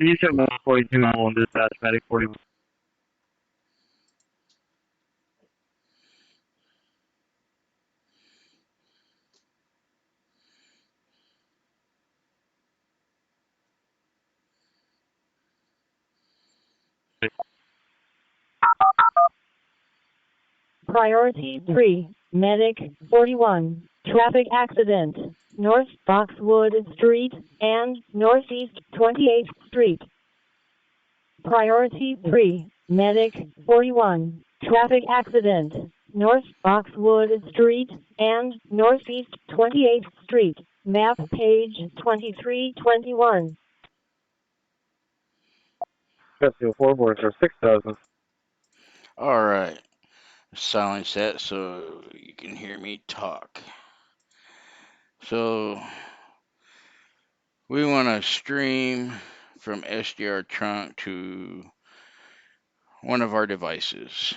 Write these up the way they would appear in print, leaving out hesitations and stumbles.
you check 142 on dispatch, medic 41? Priority 3, Medic 41, traffic accident, North Boxwood Street and Northeast 28th Street. Priority 3, Medic 41, traffic accident, North Boxwood Street and Northeast 28th Street. Map page 2321. Festival 4 for 6,000. All right. Silence that so you can hear me talk. So we want to stream from SDRTrunk to one of our devices,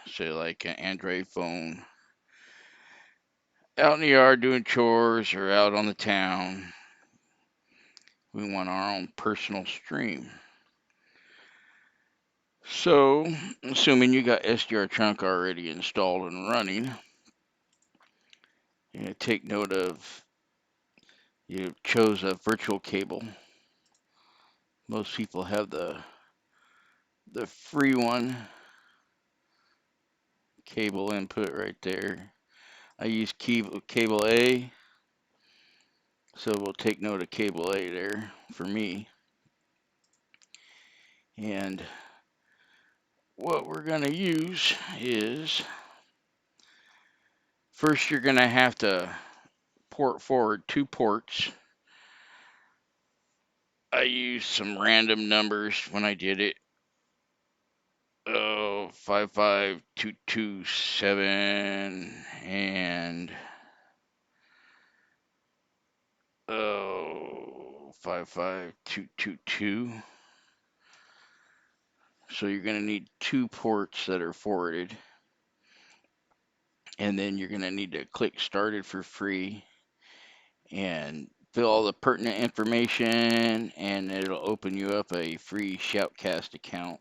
say like an Android phone, out in the yard doing chores or out on the town. We want our own personal stream. So, assuming you got SDRTrunk already installed and running, you're going to take note of you chose a virtual cable. Most people have the free one, cable input right there. I use cable A, so we'll take note of cable A there for me. And what we're going to use is, first you're going to have to port forward 2 ports. I used some random numbers when I did it. 55227 and 55222. So you're going to need 2 ports that are forwarded. And then you're going to need to click started for free and fill all the pertinent information, and it'll open you up a free Shoutcast account,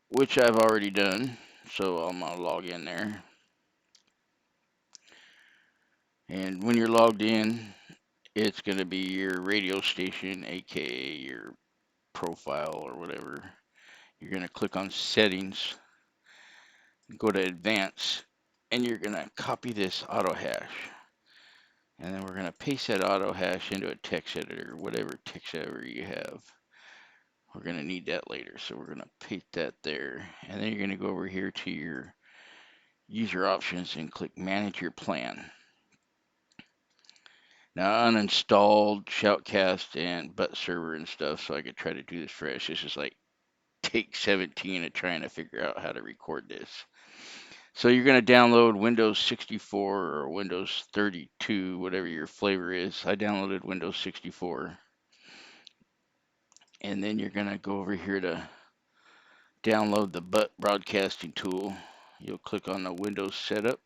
which I've already done. So I'm going to log in there. And when you're logged in, it's going to be your radio station, aka your profile or whatever. You're going to click on settings, go to advanced, and you're going to copy this auto hash. And then we're going to paste that auto hash into a text editor, whatever text editor you have. We're going to need that later, so we're going to paste that there. And then you're going to go over here to your user options and click manage your plan. Now, I uninstalled Shoutcast and butt server and stuff so I could try to do this fresh. This is like take 17 of trying to figure out how to record this. So you're going to download Windows 64 or Windows 32, whatever your flavor is. I downloaded Windows 64. And then you're going to go over here to download the butt broadcasting tool. You'll click on the Windows setup,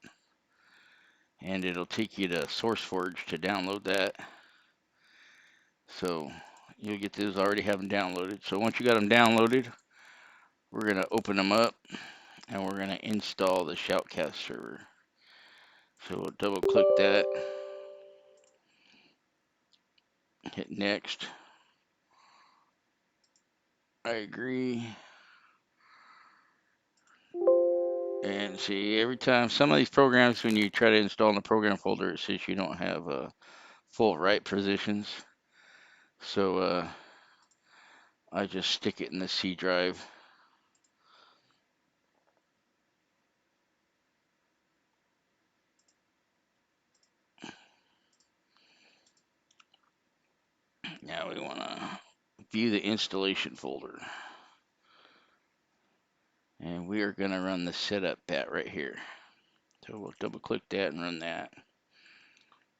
and it'll take you to SourceForge to download that. So you'll get those, already have them downloaded. So once you got them downloaded, we're going to open them up, and we're going to install the Shoutcast server. So we'll double click that, hit next. I agree. And see, every time, some of these programs, when you try to install in the program folder, it says you don't have full write positions. So I just stick it in the C drive. Now we want to view the installation folder. And we are going to run the setup bat right here. So we'll double click that and run that.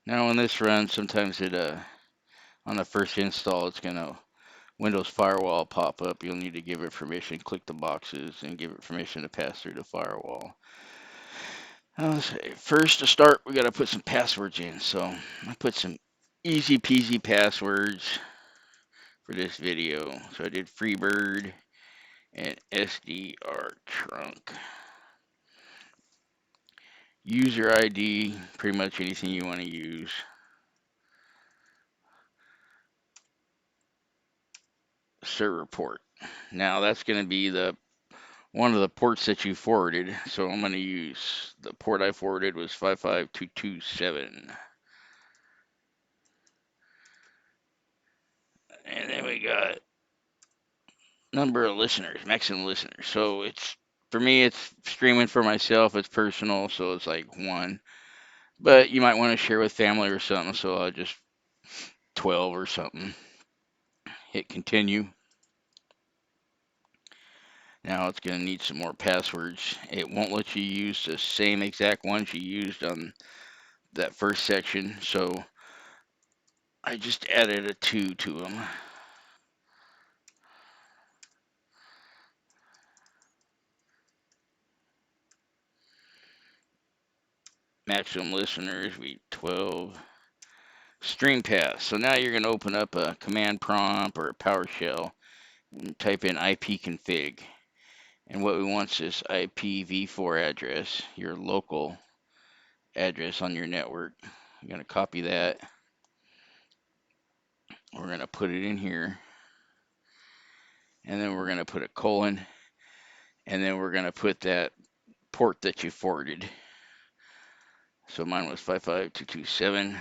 Now when this runs, sometimes it on the first install, it's going to Windows Firewall pop up. You'll need to give it permission, click the boxes, and give it permission to pass through the firewall. First to start, we got to put some passwords in. So I put some easy peasy passwords. for this video. So I did Freebird and SDRTrunk. User ID, pretty much anything you want to use. Server port. Now that's going to be one of the ports that you forwarded. So I'm going to use the port I forwarded was 55227. And then we got number of listeners, maximum listeners. So it's for me, it's streaming for myself. It's personal, so it's like 1. But you might want to share with family or something. So I'll just 12 or something. Hit continue. Now it's going to need some more passwords. It won't let you use the same exact ones you used on that first section. So I just added a 2 to them. Maximum listeners, we 12. Stream path. So now you're going to open up a command prompt or a PowerShell and type in ipconfig. And what we want is this IPv4 address, your local address on your network. I'm going to copy that. We're going to put it in here. And then we're going to put a colon. And then we're going to put that port that you forwarded. So mine was 55227.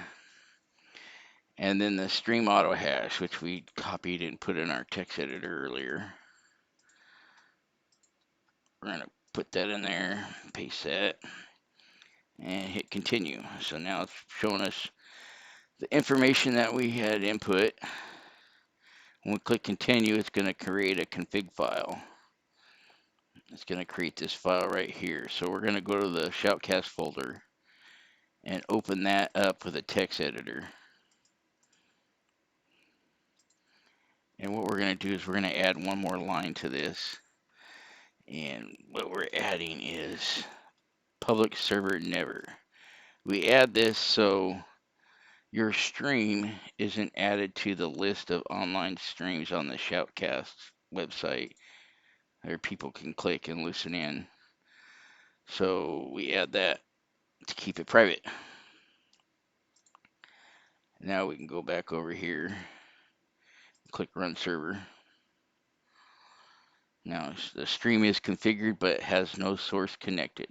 And then the stream auto hash, which we copied and put in our text editor earlier. We're going to put that in there, paste that, and hit continue. So now it's showing us the information that we had input. When we click continue, it's going to create a config file. It's going to create this file right here. So we're going to go to the Shoutcast folder and open that up with a text editor. And what we're going to do is we're going to add one more line to this. And what we're adding is public server never. We add this so your stream isn't added to the list of online streams on the Shoutcast website where people can click and listen in. So we add that to keep it private. Now we can go back over here, click run server. Now the stream is configured but has no source connected.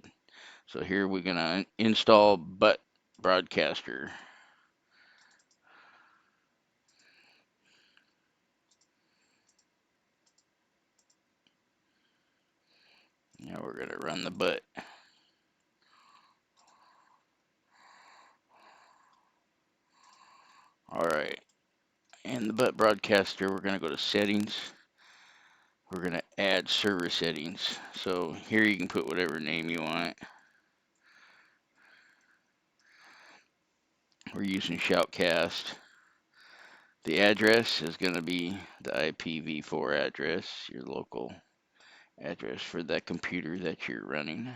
So here we're going to install butt broadcaster. Now we're going to run the butt. All right. In the butt broadcaster, we're going to go to settings. We're going to add server settings. So here you can put whatever name you want. We're using Shoutcast. The address is going to be the IPv4 address, your local address for that computer that you're running.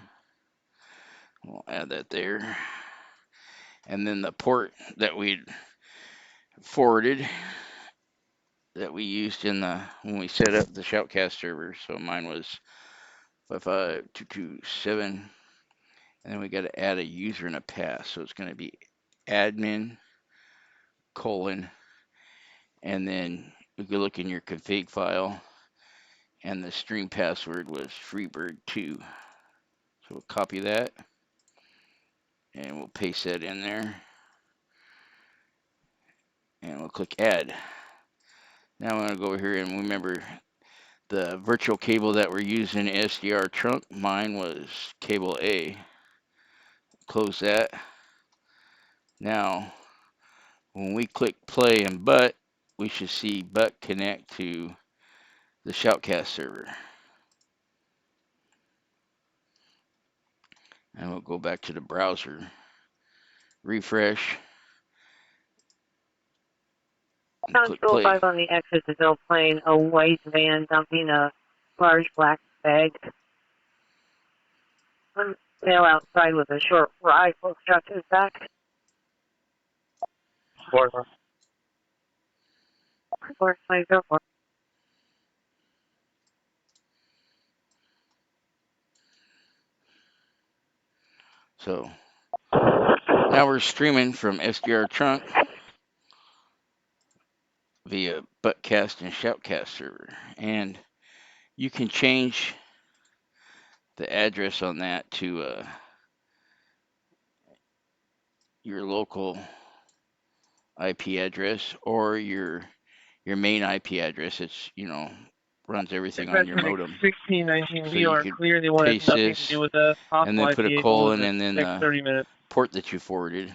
We'll add that there. And then the port that we forwarded that we used in when we set up the Shoutcast server. So mine was 55227. And then we got to add a user and a pass. So it's going to be admin : and then you can look in your config file, and the stream password was freebird2. So we'll copy that and we'll paste that in there, and we'll click add. Now I'm going to go over here and remember the virtual cable that we're using, SDRTrunk. Mine was cable A. Close that. Now when we click play and butt, we should see butt connect to the Shoutcast server. And we'll go back to the browser, refresh, and click Constable play. 5 on the exit is still playing a white van dumping a large black bag. One male outside with a short rifle strapped to his back. 454. So now we're streaming from SDRTrunk via Buttcast and Shoutcast server, and you can change the address on that to your local IP address or your main IP address. It's runs everything on your modem. 1619, So we you are could clear. They wanted paste nothing this to do with us. and then put a IP colon goes and then next the 30 minutes. port that you forwarded.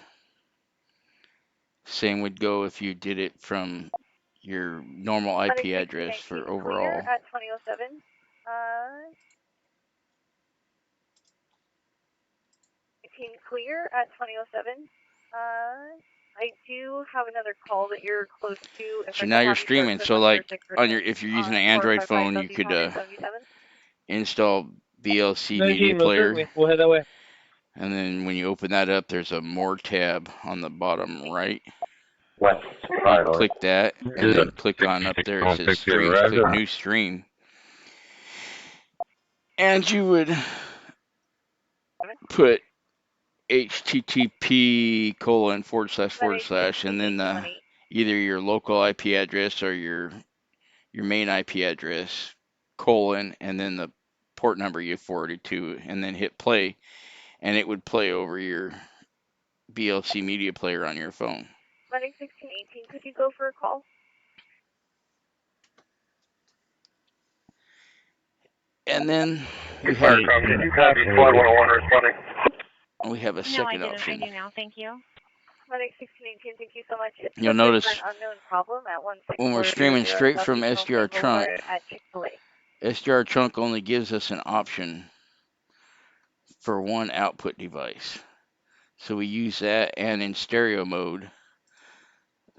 Same would go if you did it from your normal IP address for overall. Clear at 2007. Clear at 2007. I do have another call that you're close to. So now you're streaming. So like on your, if you're using an Android phone, you could install BLC Media Player. We'll head that way. And then when you open that up, there's a More tab on the bottom right. West. You click that, and then click on up there. It says Stream. Click New Stream. And you would put http:// and then either your local IP address or your main IP address, and then the port number you forwarded to, and then hit play, and it would play over your BLC Media Player on your phone. Running 1618, could you go for a call? And then we have a second option. I do now, thank you. Running 1618, thank you so much. You'll notice unknown problem at when we're streaming straight from SDRTrunk, SDRTrunk only gives us an option for one output device. So we use that, and in stereo mode,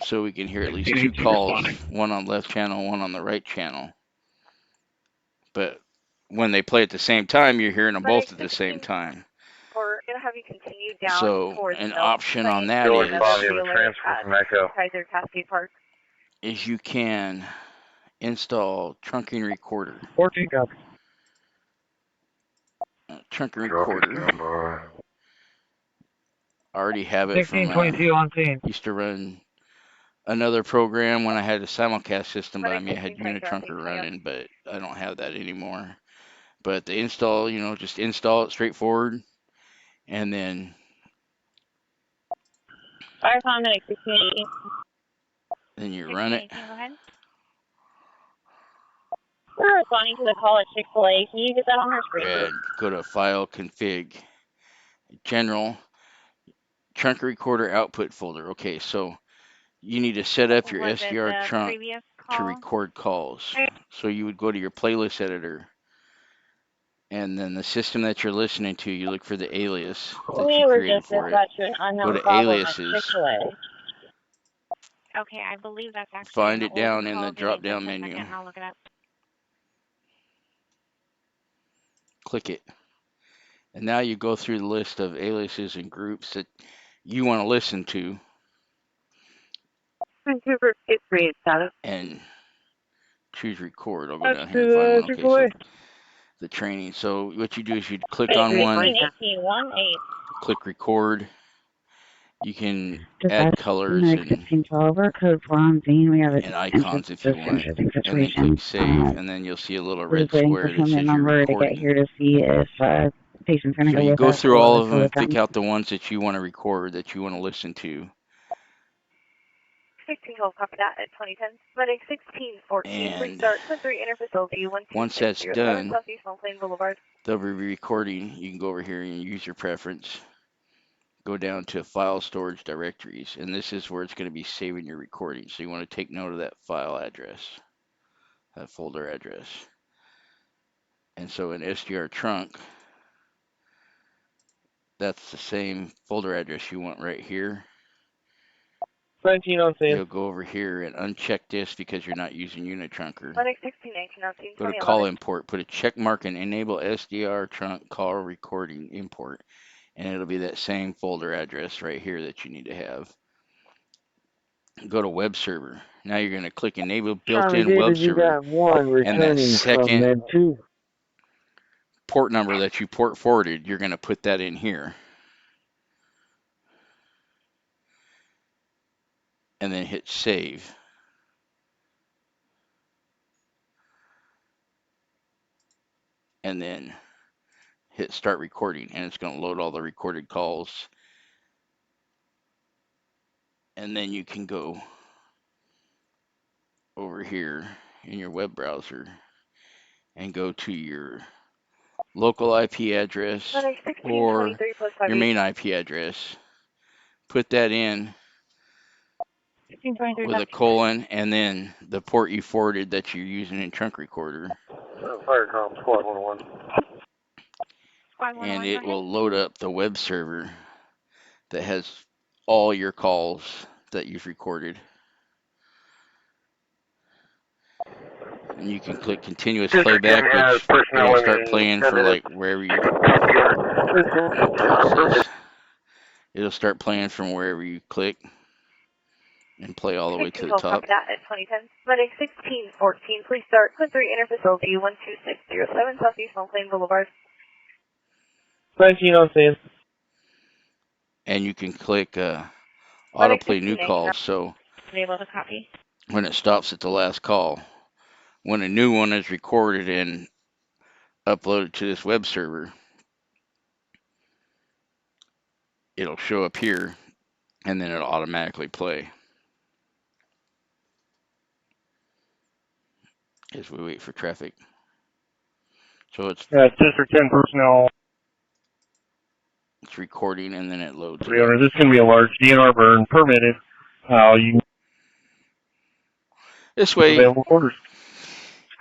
so we can hear at least two calls, one on left channel, one on the right channel. But when they play at the same time, you're hearing them both at the same time. We're going to have you continue down So towards an Milk option on that is you can install Trunking Recorder. 14 copy. Trunking Recorder. I already have it from 1622 on scene. used to run another program when I had a simulcast system, but I had Unitrunker running, but I don't have that anymore. But the install, just install it straightforward, and then you run it. Go ahead. We're responding to the call at Chick-fil-A. Can you get that on our screen? And go to File, Config, General, Trunker Recorder Output folder. Okay, so you need to set up your SDRTrunk to record calls. So you would go to your playlist editor, and then the system that you're listening to, you look for the alias that you created for it. Go to aliases. Okay, I believe that's actually Find it down in the drop-down menu. I'll look it up. Click it. And now you go through the list of aliases and groups that you want to listen to. And choose record. I'll go down here and find one. Okay, so the training. So what you do is you click on one, click record. You can add colors and icons if you want, and then click save, and then you'll see a little red square that says you're recording. So you go through all of them and pick out the ones that you want to record, that you want to listen to. 1612, copy that at 2010. Running 1614, restart to 3 interfacility 1. Once that's done, they'll be recording. You can go over here and use your preference. Go down to File Storage Directories, and this is where it's going to be saving your recording. So you want to take note of that file address, that folder address. And so in SDRTrunk, that's the same folder address you want right here. 19 on scene. You'll go over here and uncheck this because you're not using Unitrunker. 1619 on scene. Go to Call Import, put a check mark and enable SDRTrunk Call Recording Import. And it'll be that same folder address right here that you need to have. Go to Web Server. Now you're going to click Enable Charlie Built-in Web David, you Server. got one And returning that from second Med 2. port number that you port forwarded, you're going to put that in here. And then hit Save. And then hit Start Recording. And it's going to load all the recorded calls. And then you can go over here in your web browser and go to your local IP address Medic or 1623 plus your 58. main IP address. Put that in 1623. with a colon and then the port you forwarded that you're using in Trunk Recorder. Firecom Squad 101. And it will load up the web server that has all your calls that you've recorded. And you can click continuous playback, which it'll start playing for like wherever you pause this. It'll start playing from wherever you click and play all the way to the top. Copy that at 2010. Medic 1614, please start Quint 3 Interfacility 12607 Southeast Montplain Boulevard. 19 on scene. And you can click autoplay new 16, calls. So Able to copy. when it stops at the last call, when a new one is recorded and uploaded to this web server, it'll show up here and then it'll automatically play as we wait for traffic. So it's District 10 personnel. it's recording and then it loads. This is going to be a large DNR burn permitted. You This way, available quarters.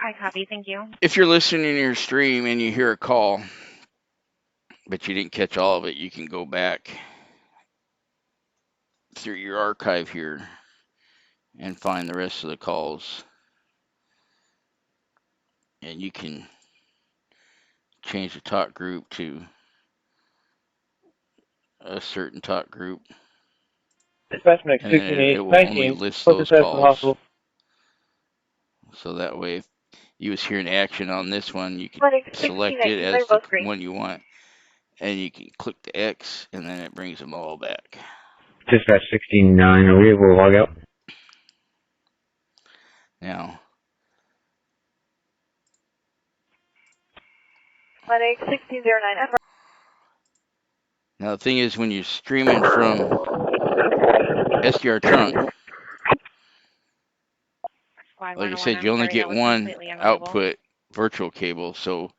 I copy. Thank you. if you're listening to your stream and you hear a call, but you didn't catch all of it, you can go back through your archive here and find the rest of the calls. And you can change the talk group to a certain talk group. Dispatch Medic And then 16-8, it will only 19. list Put those this at the calls. hospital. So that way, if you was hearing action on this one, you can Medic select 16, it they're as the both green. one you want. And you can click the X, and then it brings them all back. Dispatch 16-9, are we able to log out? Now, Medic 1609, now the thing is, when you're streaming from SDRTrunk, like I said, you only get one output virtual cable, so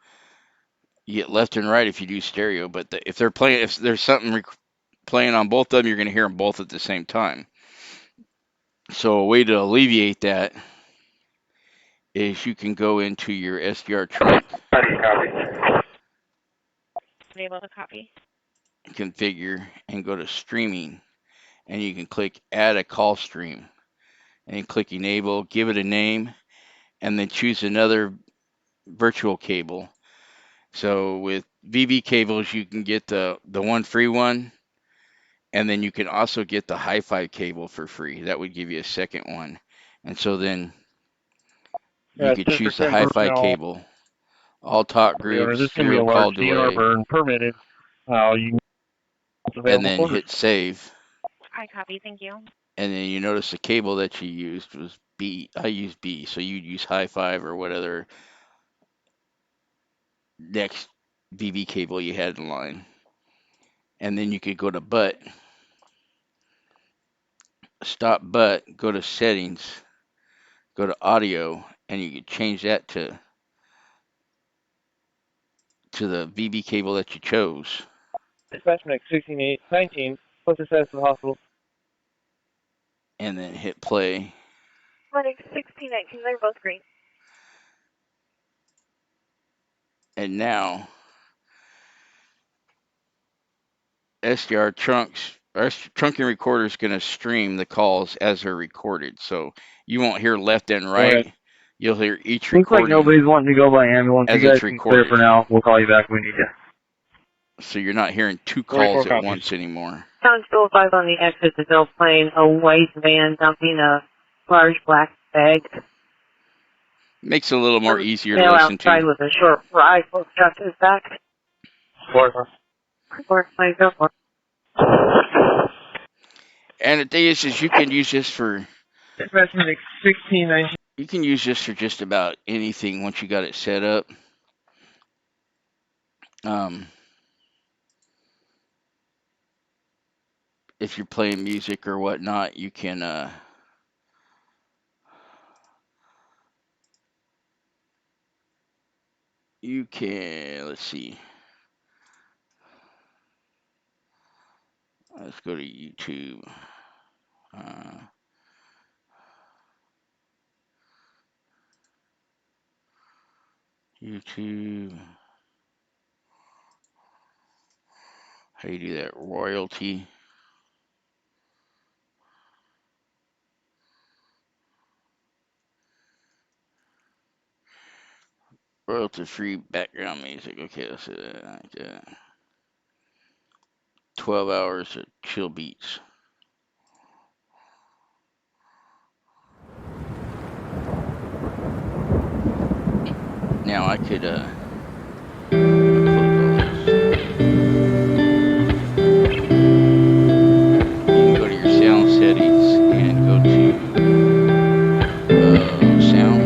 you get left and right if you do stereo. But if they're playing, if there's something playing on both of them, you're going to hear them both at the same time. So a way to alleviate that is you can go into your SDRTrunk Able to copy. configure and go to streaming, and you can click add a call stream and click enable, give it a name, and then choose another virtual cable. So with VV cables, you can get the one free one, and then you can also get the hi-fi cable for free. That would give you a second one. And so then you could choose the hi-fi cable, all talk groups, serial call delay, burn permitted. and then hit save. I copy. Thank you. And then you notice the cable that you used was B. I used B, so you'd use hi-fi or whatever next VV cable you had in line. And then you could go to butt, stop butt, go to settings, go to audio, and you could change that to the VV cable that you chose. Dispatch Medic 16-8, 19. Put this at the hospital. And then hit play. Medic 1619, they're both green. And now SDRTrunk's trunking recorder is going to stream the calls as they're recorded. So you won't hear left and right. Okay. You'll hear each Looks like recording nobody's wanting to go by ambulance. as You guys it's can clear recorded. for now. We'll call you back when we need you. So you're not hearing two calls at once anymore. Sounds 205 on the exit to Bill Plain, a white van dumping a large black bag. Makes it a little more easier to Male listen outside to. with a short rifle strapped to his back. Or my girlfriend. And the thing is you can use this for... Investment 1619. You can use this for just about anything once you got it set up. If you're playing music or whatnot, you can let's see. Let's go to YouTube. YouTube. How do you do that? Royalty. Royalty-free background music. Okay, let's do that like that. 12 hours of chill beats. Now I could close all this. You can go to your sound settings and go to sounds.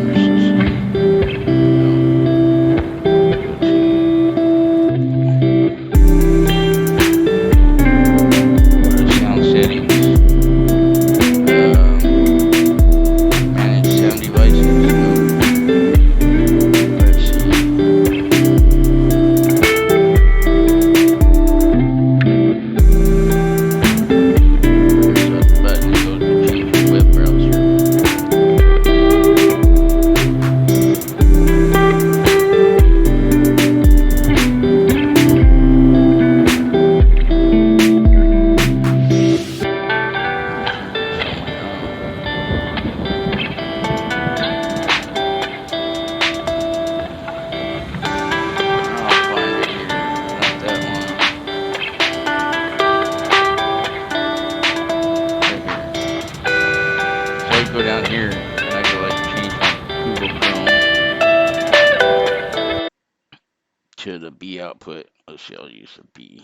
To the B output. Let's see, I'll use the B.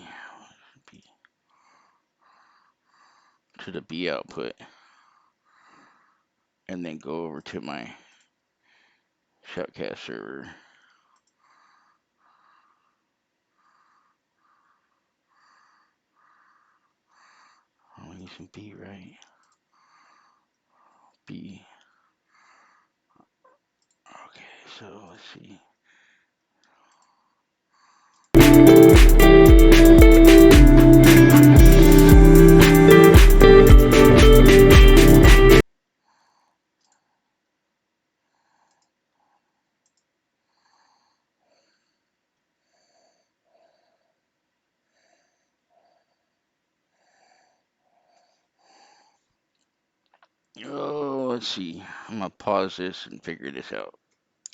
To the B output. And then go over to my Shoutcast server. I'm using B, right? B. Okay, so let's see. Oh, let's see. I'm gonna pause this and figure this out.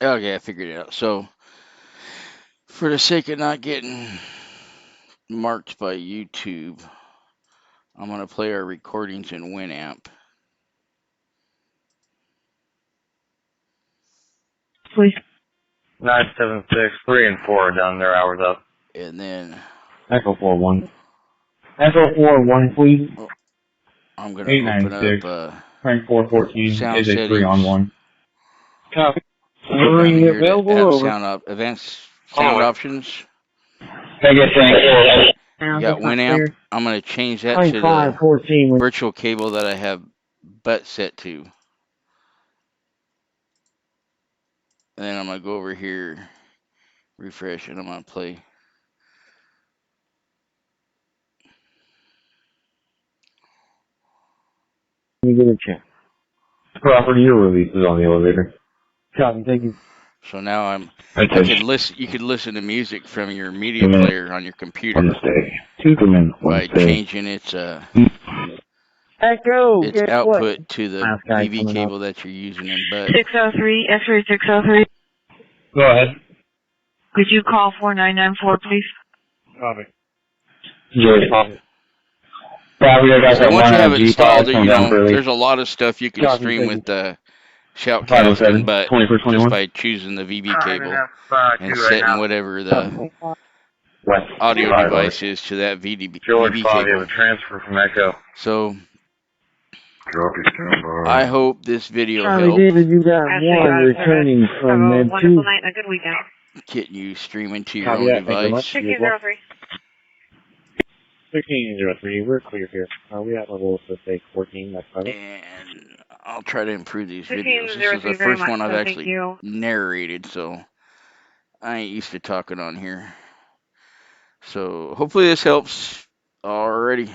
Okay, I figured it out. So, for the sake of not getting marked by YouTube, I'm gonna play our recordings in Winamp. Please. 976, 3 and 4 done, their hours up. And then Echo 41. Echo 41, please. Oh, I'm gonna open up Frank 414 sound is a settings. 3 on 1. Copy. Advanced sound options. I guess You got Winamp. I'm gonna change that to the virtual cable that I have butt set to. And then I'm gonna go over here, refresh, and I'm gonna play. Let me get a check. Property or releases on the elevator. Copy, thank you. So now you could listen to music from your media player on your computer On the stay. by changing its output to the DV cable that you're using in butt. 603, X-ray 603. Go ahead. Could you call 4994, please? Copy. George, copy. Yeah, we got So that once you one have it installed, G5 coming you down know, early. there's a lot of stuff you can Copy, stream thank you. with the Shoutcasting, 507, but 2421. just by choosing the VB cable and setting whatever the West audio 5 device is to that George VB 5, you have cable. a transfer from Echo. So Copy, standby. I hope this video Charlie helped David, you got Actually, one returning Have from a Med wonderful 2. night and a good weekend. getting you streaming to your Copy own that, thank you very much. device. 1603. 1603, we're clear here. We have level of stake 14, that's fine. And I'll try to improve these videos. This is the 1603 very first much, one I've so thank actually you. narrated, so I ain't used to talking on here. So hopefully this helps. Alrighty.